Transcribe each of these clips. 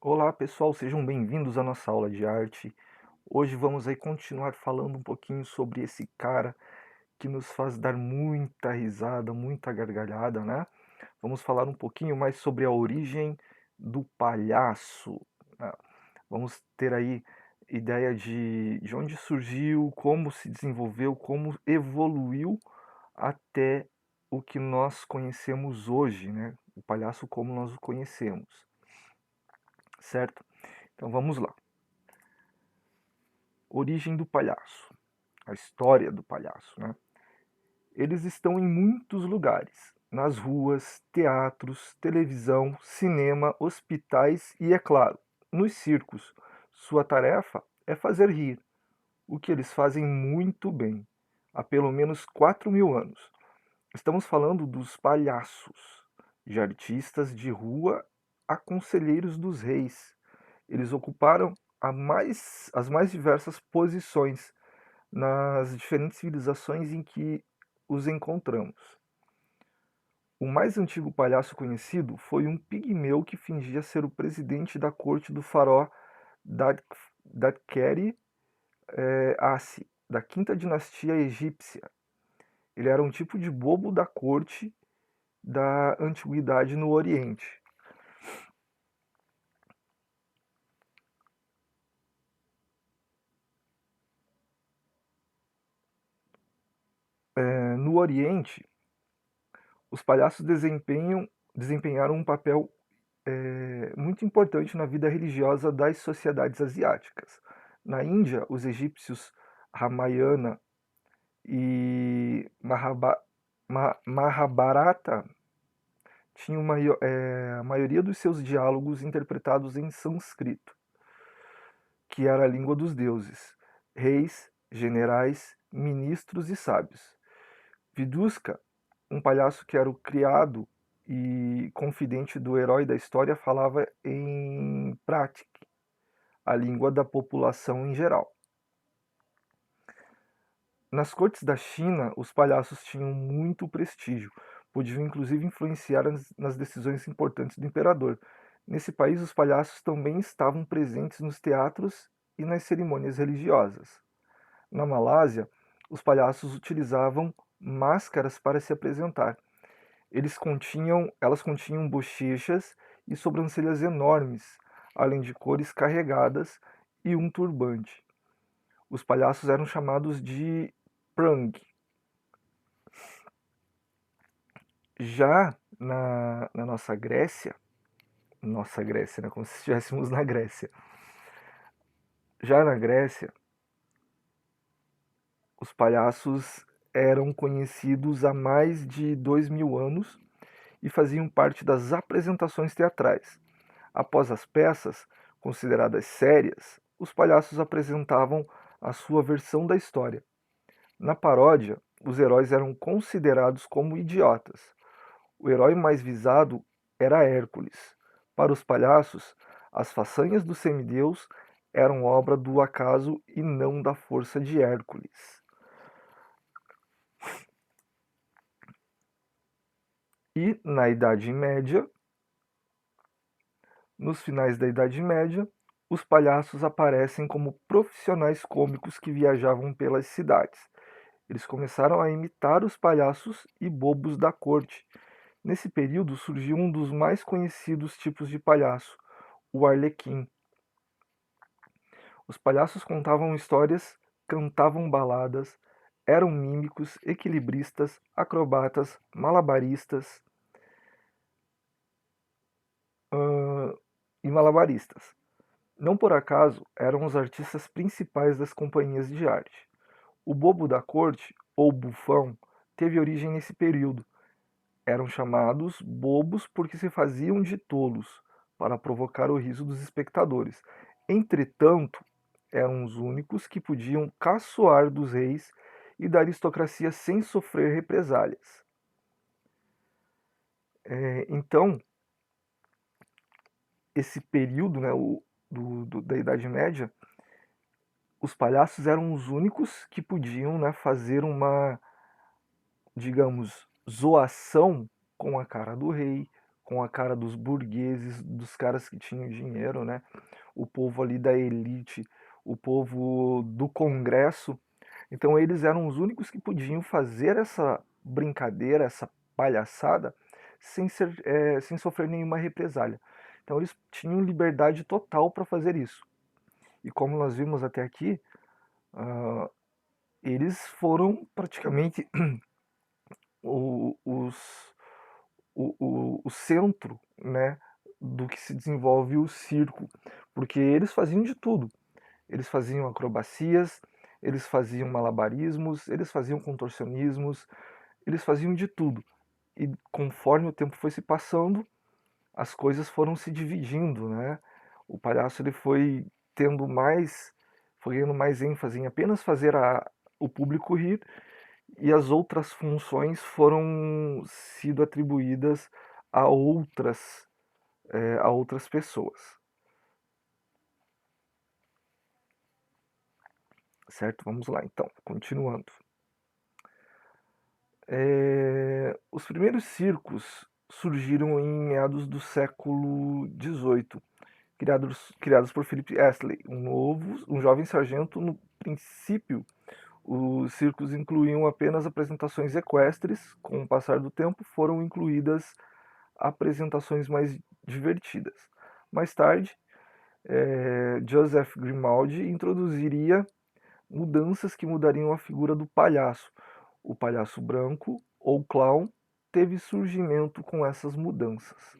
Olá pessoal, sejam bem-vindos à nossa aula de arte. Hoje vamos aí continuar falando um pouquinho sobre esse cara que nos faz dar muita risada, muita gargalhada, né? Vamos falar um pouquinho mais sobre a origem do palhaço, né? Vamos ter aí ideia de onde surgiu, como se desenvolveu, como evoluiu até o que nós conhecemos hoje, né? O palhaço como nós o conhecemos, certo? Então vamos lá. Origem do palhaço, a história do palhaço, né? Eles estão em muitos lugares, nas ruas, teatros, televisão, cinema, hospitais e, é claro, nos circos. Sua tarefa é fazer rir, o que eles fazem muito bem, há pelo menos 4.000 anos. Estamos falando dos palhaços, de artistas de rua a conselheiros dos reis. Eles ocuparam as mais diversas posições nas diferentes civilizações em que os encontramos. O mais antigo palhaço conhecido foi um pigmeu que fingia ser o presidente da corte do faraó Dadkeri Assi, da quinta dinastia egípcia. Ele era um tipo de bobo da corte da antiguidade no Oriente. No Oriente, os palhaços desempenharam um papel muito importante na vida religiosa das sociedades asiáticas. Na Índia, os egípcios Ramayana e Mahabharata tinham a maioria dos seus diálogos interpretados em sânscrito, que era a língua dos deuses, reis, generais, ministros e sábios. Vidushka, um palhaço que era o criado e confidente do herói da história, falava em Pratik, a língua da população em geral. Nas cortes da China, os palhaços tinham muito prestígio, podiam inclusive influenciar nas decisões importantes do imperador. Nesse país, os palhaços também estavam presentes nos teatros e nas cerimônias religiosas. Na Malásia, os palhaços utilizavam máscaras para se apresentar. Elas continham bochechas e sobrancelhas enormes, além de cores carregadas e um turbante. Os palhaços eram chamados de prang. Já na nossa Grécia, né, como se estivéssemos na Grécia. Já na Grécia, os palhaços eram conhecidos há mais de 2.000 anos e faziam parte das apresentações teatrais. Após as peças, consideradas sérias, os palhaços apresentavam a sua versão da história. Na paródia, os heróis eram considerados como idiotas. O herói mais visado era Hércules. Para os palhaços, as façanhas do semideus eram obra do acaso e não da força de Hércules. E na Idade Média, nos finais da Idade Média, os palhaços aparecem como profissionais cômicos que viajavam pelas cidades. Eles começaram a imitar os palhaços e bobos da corte. Nesse período surgiu um dos mais conhecidos tipos de palhaço, o arlequim. Os palhaços contavam histórias, cantavam baladas, eram mímicos, equilibristas, acrobatas, malabaristas e malabaristas. Não por acaso eram os artistas principais das companhias de arte. O bobo da corte, ou bufão, teve origem nesse período. Eram chamados bobos porque se faziam de tolos, para provocar o riso dos espectadores. Entretanto, eram os únicos que podiam caçoar dos reis e da aristocracia sem sofrer represálias. Então, esse período, né, da Idade Média, os palhaços eram os únicos que podiam, né, fazer uma, digamos, zoação com a cara do rei, com a cara dos burgueses, dos caras que tinham dinheiro, né? O povo ali da elite, o povo do Congresso. Então eles eram os únicos que podiam fazer essa brincadeira, essa palhaçada, sem sofrer nenhuma represália. Então eles tinham liberdade total para fazer isso. E como nós vimos até aqui, ah, eles foram praticamente os, o centro, né, do que se desenvolve o circo, porque eles faziam de tudo. Eles faziam acrobacias, eles faziam malabarismos, eles faziam contorcionismos, eles faziam de tudo. E conforme o tempo foi se passando, as coisas foram se dividindo, né? O palhaço ele foi ganhando mais ênfase em apenas fazer o público rir, e as outras funções foram sido atribuídas a outras pessoas, certo? Vamos lá, então, continuando. Os primeiros circos surgiram em meados do século XVIII, criados por Philip Astley, um jovem sargento. No princípio, os circos incluíam apenas apresentações equestres. Com o passar do tempo, foram incluídas apresentações mais divertidas. Mais tarde, Joseph Grimaldi introduziria mudanças que mudariam a figura do palhaço. O palhaço branco, ou clown, teve surgimento com essas mudanças.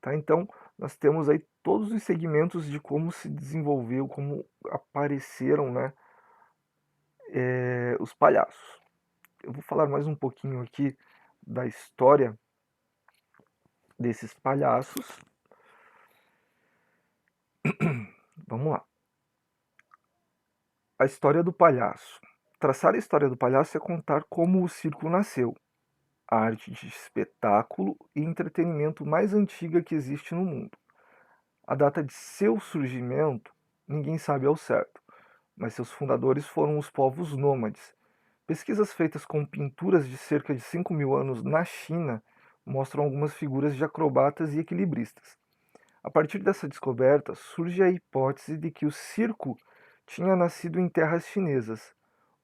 Tá? Então, nós temos aí todos os segmentos de como se desenvolveu, como apareceram, né, os palhaços. Eu vou falar mais um pouquinho aqui da história desses palhaços. Vamos lá. A história do palhaço. Traçar a história do palhaço é contar como o circo nasceu, a arte de espetáculo e entretenimento mais antiga que existe no mundo. A data de seu surgimento ninguém sabe ao certo, mas seus fundadores foram os povos nômades. Pesquisas feitas com pinturas de cerca de 5.000 anos na China mostram algumas figuras de acrobatas e equilibristas. A partir dessa descoberta, surge a hipótese de que o circo tinha nascido em terras chinesas.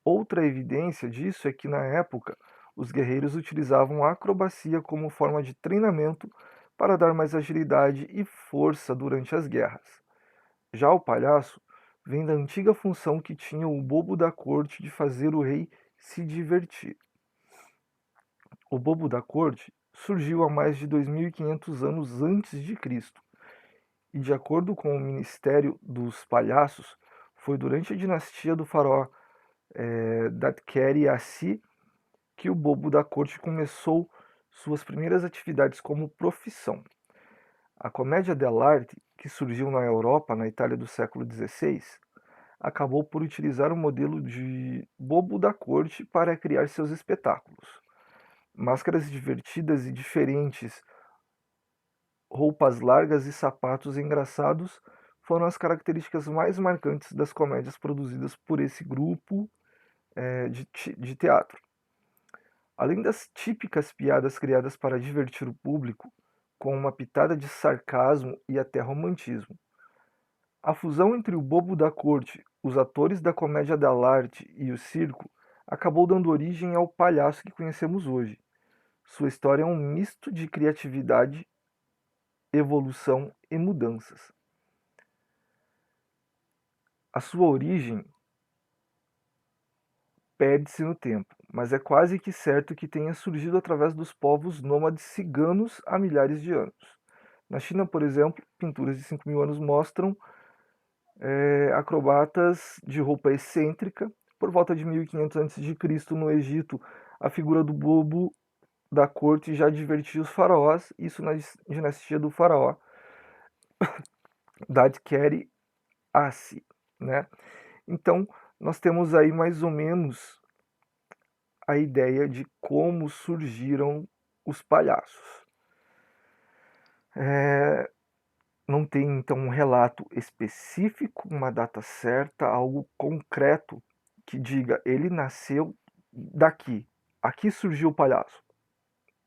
Outra evidência disso é que, na época, os guerreiros utilizavam a acrobacia como forma de treinamento para dar mais agilidade e força durante as guerras. Já o palhaço vem da antiga função que tinha o bobo da corte de fazer o rei se divertir. O bobo da corte surgiu há mais de 2.500 anos antes de Cristo, e de acordo com o Ministério dos Palhaços, foi durante a dinastia do faraó Dadkeri Assi que o bobo da corte começou suas primeiras atividades como profissão. A comédia dell'arte, que surgiu na Europa, na Itália do século XVI, acabou por utilizar o modelo de bobo da corte para criar seus espetáculos. Máscaras divertidas e diferentes, roupas largas e sapatos engraçados foram as características mais marcantes das comédias produzidas por esse grupo de teatro. Além das típicas piadas criadas para divertir o público, com uma pitada de sarcasmo e até romantismo. A fusão entre o bobo da corte, os atores da comédia dell'arte e o circo acabou dando origem ao palhaço que conhecemos hoje. Sua história é um misto de criatividade, evolução e mudanças. A sua origem perde-se no tempo, mas é quase que certo que tenha surgido através dos povos nômades ciganos há milhares de anos. Na China, por exemplo, pinturas de 5.000 anos mostram acrobatas de roupa excêntrica. Por volta de 1500 a.C., no Egito, a figura do bobo da corte já divertia os faraós, isso na dinastia do faraó Dadkeri Assi, né? Então, nós temos aí mais ou menos a ideia de como surgiram os palhaços. Não tem, então, um relato específico, uma data certa, algo concreto que diga ele nasceu daqui, aqui surgiu o palhaço.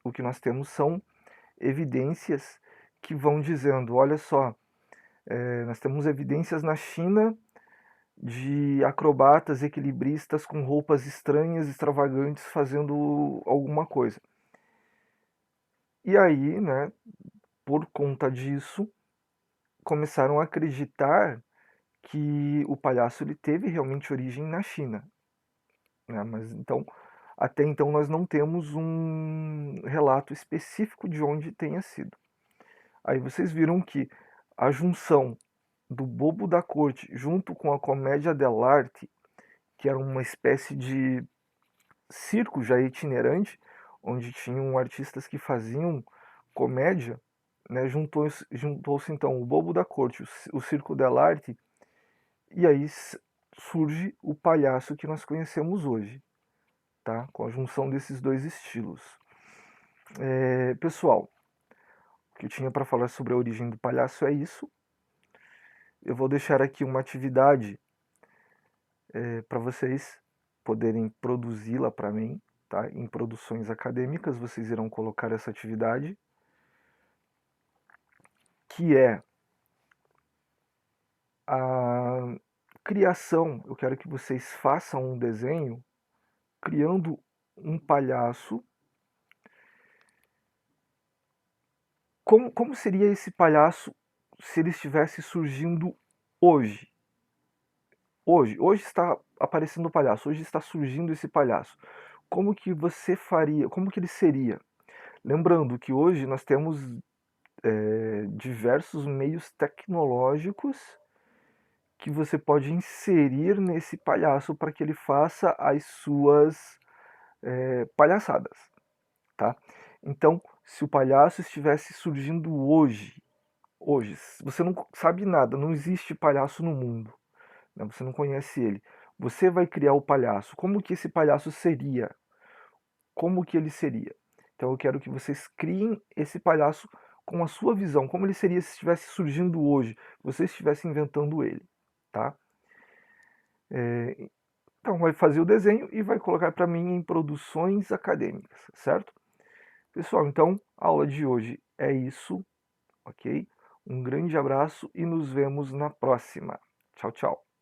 O que nós temos são evidências que vão dizendo, olha só, nós temos evidências na China de acrobatas, equilibristas com roupas estranhas, extravagantes, fazendo alguma coisa. E aí, né, por conta disso, começaram a acreditar que o palhaço ele teve realmente origem na China, né? Mas então, até então nós não temos um relato específico de onde tenha sido. Aí vocês viram que a junção do Bobo da Corte junto com a Commedia dell'arte, que era uma espécie de circo já itinerante, onde tinham artistas que faziam comédia, né? Juntou-se então o Bobo da Corte, o Circo dell'arte, e aí surge o palhaço que nós conhecemos hoje, tá? Com a junção desses dois estilos. Pessoal, o que eu tinha para falar sobre a origem do palhaço é isso. Eu vou deixar aqui uma atividade para vocês poderem produzi-la para mim, tá? Em produções acadêmicas, vocês irão colocar essa atividade, que é a criação. Eu quero que vocês façam um desenho criando um palhaço. Como seria esse palhaço se ele estivesse surgindo hoje? Hoje está aparecendo o palhaço, hoje está surgindo esse palhaço. Como que você faria? Como que ele seria? Lembrando que hoje nós temos diversos meios tecnológicos que você pode inserir nesse palhaço para que ele faça as suas palhaçadas, tá? Então, se o palhaço estivesse surgindo hoje, você não sabe nada, não existe palhaço no mundo, né? Você não conhece ele. Você vai criar o palhaço. Como que esse palhaço seria? Como que ele seria? Então eu quero que vocês criem esse palhaço com a sua visão, como ele seria se estivesse surgindo hoje, você estivesse inventando ele, tá? Então vai fazer o desenho e vai colocar para mim em produções acadêmicas, certo? Pessoal, então a aula de hoje é isso, ok? Um grande abraço e nos vemos na próxima. Tchau, tchau.